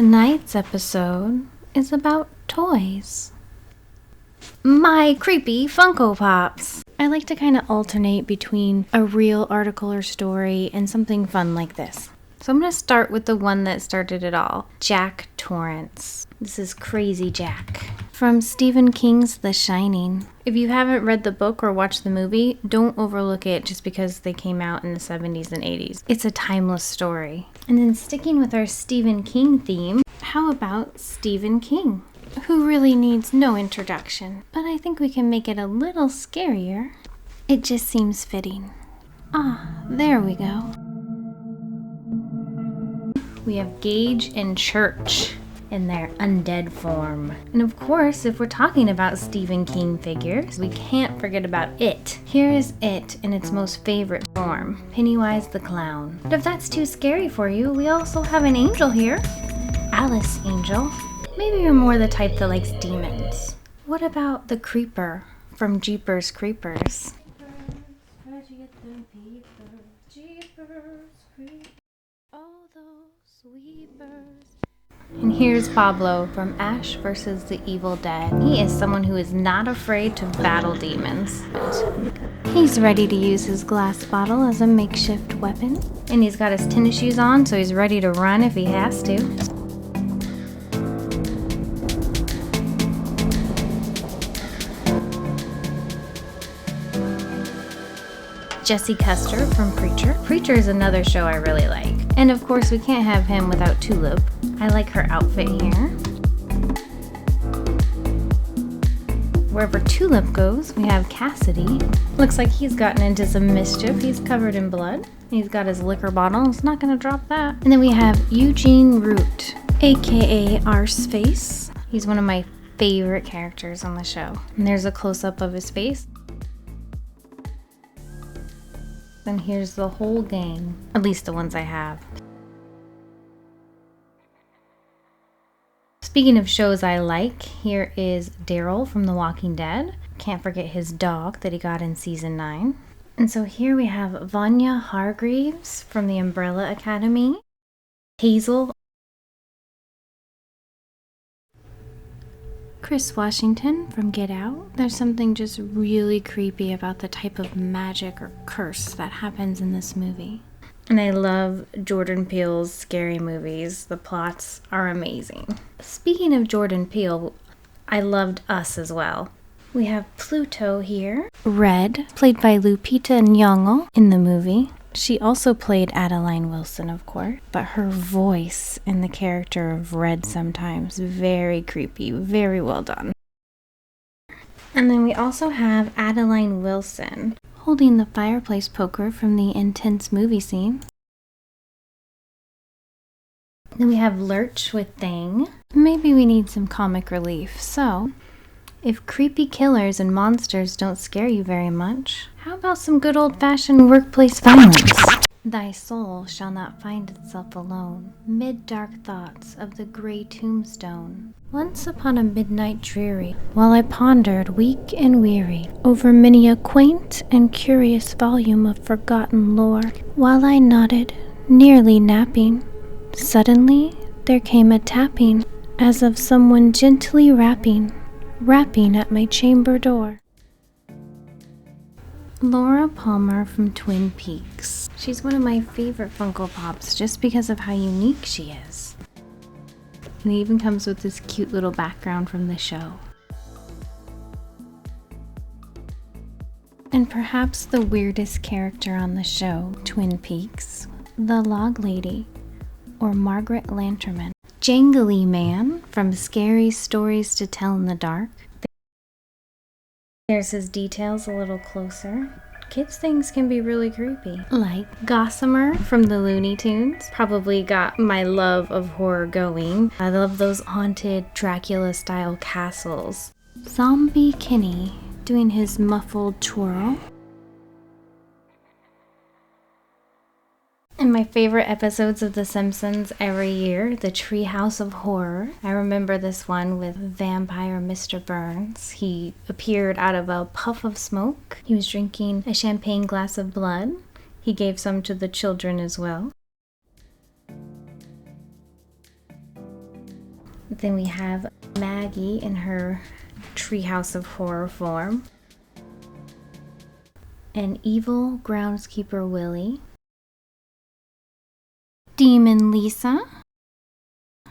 Tonight's episode is about toys. My creepy Funko Pops. I like to kind of alternate between a real article or story and something fun like this. So I'm going to start with the one that started it all, Jack Torrance. This is Crazy Jack from Stephen King's The Shining. If you haven't read the book or watched the movie, don't overlook it just because they came out in the 70s and 80s. It's a timeless story. And then sticking with our Stephen King theme, how about Stephen King? Who really needs no introduction, but I think we can make it a little scarier. It just seems fitting. There we go. We have Gage and Church in their undead form. And of course, if we're talking about Stephen King figures, we can't forget about It. Here is It in its most favorite form, Pennywise the Clown. But if that's too scary for you, we also have an angel here, Alice Angel. Maybe you're more the type that likes demons. What about the Creeper from Jeepers Creepers? Where'd you get them peepers? Jeepers Creepers. Oh, those sweepers. And here's Pablo from Ash vs. the Evil Dead. He is someone who is not afraid to battle demons. He's ready to use his glass bottle as a makeshift weapon. And he's got his tennis shoes on, so he's ready to run if he has to. Jesse Custer from Preacher. Preacher is another show I really like. And of course, we can't have him without Tulip. I like her outfit here. Wherever Tulip goes, we have Cassidy. Looks like he's gotten into some mischief. He's covered in blood. He's got his liquor bottle. He's not gonna drop that. And then we have Eugene Root, aka Arseface. He's one of my favorite characters on the show. And there's a close-up of his face. And here's the whole gang, at least the ones I have. Speaking of shows I like, here is Daryl from The Walking Dead. Can't forget his dog that he got in season 9. And so here we have Vanya Hargreaves from The Umbrella Academy. Hazel. Chris Washington from Get Out. There's something just really creepy about the type of magic or curse that happens in this movie. And I love Jordan Peele's scary movies. The plots are amazing. Speaking of Jordan Peele, I loved Us as well. We have Pluto here. Red, played by Lupita Nyong'o in the movie. She also played Adeline Wilson, of course, but her voice in the character of Red sometimes, very creepy, very well done. And then we also have Adeline Wilson holding the fireplace poker from the intense movie scene. Then we have Lurch with Thing. Maybe we need some comic relief, so if creepy killers and monsters don't scare you very much, how about some good old-fashioned workplace violence? Thy soul shall not find itself alone, mid dark thoughts of the gray tombstone. Once upon a midnight dreary, while I pondered weak and weary over many a quaint and curious volume of forgotten lore, while I nodded, nearly napping, suddenly there came a tapping, as of someone gently rapping at my chamber door. Laura Palmer from Twin Peaks. She's one of my favorite Funko Pops just because of how unique she is. And it even comes with this cute little background from the show. And perhaps the weirdest character on the show, Twin Peaks, the Log Lady, or Margaret Lanterman. Jangly Man from Scary Stories to Tell in the Dark. There's his details a little closer. Kids' things can be really creepy. Like Gossamer from the Looney Tunes. Probably got my love of horror going. I love those haunted Dracula-style castles. Zombie Kenny doing his muffled twirl. And my favorite episodes of The Simpsons every year, the Treehouse of Horror. I remember this one with vampire Mr. Burns. He appeared out of a puff of smoke. He was drinking a champagne glass of blood. He gave some to the children as well. Then we have Maggie in her Treehouse of Horror form. An evil groundskeeper Willie. Demon Lisa.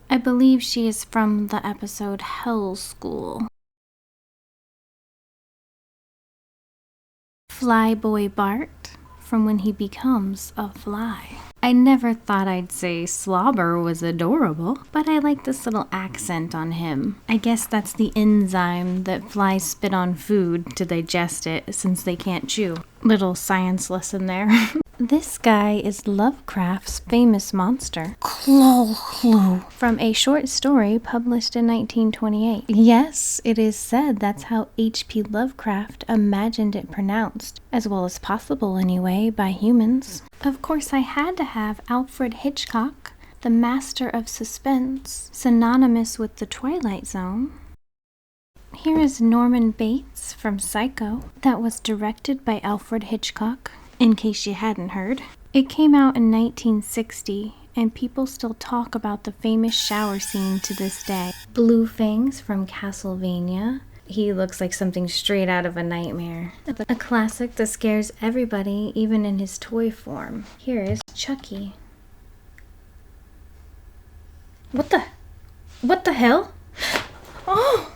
I believe she is from the episode Hell School. Flyboy Bart, from when he becomes a fly. I never thought I'd say Slobber was adorable, but I like this little accent on him. I guess that's the enzyme that flies spit on food to digest it since they can't chew. Little science lesson there. This guy is Lovecraft's famous monster, Cthulhu, from a short story published in 1928. Yes, it is said that's how H.P. Lovecraft imagined it pronounced, as well as possible anyway, by humans. Of course, I had to have Alfred Hitchcock, the master of suspense, synonymous with the Twilight Zone. Here is Norman Bates from Psycho, that was directed by Alfred Hitchcock, in case you hadn't heard. It came out in 1960, and people still talk about the famous shower scene to this day. Blue Fangs from Castlevania. He looks like something straight out of a nightmare. A classic that scares everybody, even in his toy form. Here is Chucky. What the hell? Oh!